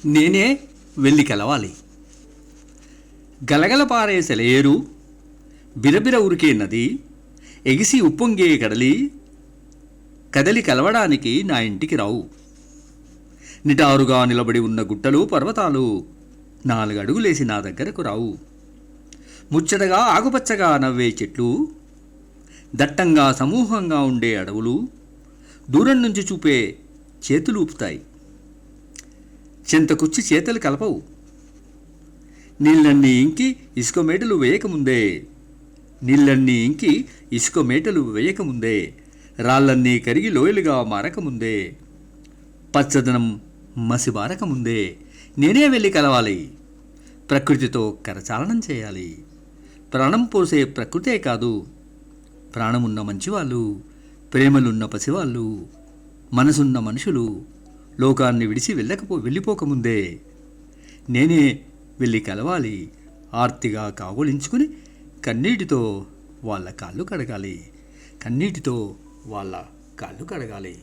నేనే వెళ్ళి కలవాలి. గలగల పారే సెలయేరు, బిరబిర ఉరికే నది, ఎగిసి ఉప్పొంగే కడలి కదలి కలవడానికి నా ఇంటికి రావు. నిటారుగా నిలబడి ఉన్న గుట్టలు పర్వతాలు 4 అడుగులేసి నా దగ్గరకు రావు. ముచ్చటగా ఆకుపచ్చగా నవ్వే చెట్లు, దట్టంగా సమూహంగా ఉండే అడవులు దూరం నుంచి చూపే చేతులు ఊపుతాయి. చెంతకొచ్చి చేతలు కలపవు. నీళ్ళన్నీ ఇంకి ఇసుక మేటలు వేయకముందే, రాళ్ళన్నీ కరిగి లోయలుగా మారకముందే, పచ్చదనం మసిబారకముందే నేనే వెళ్ళి కలవాలి. ప్రకృతితో కరచాలనం చేయాలి. ప్రాణం పోసే ప్రకృతే కాదు, ప్రాణమున్న మంచివాళ్ళు, ప్రేమలున్న పసివాళ్ళు, మనసున్న మనుషులు లోకాన్ని విడిచి వెళ్ళిపోకముందే నేనే వెళ్ళి కలవాలి. ఆర్తిగా కావులించుకుని కన్నీటితో వాళ్ళ కాళ్ళు కడగాలి.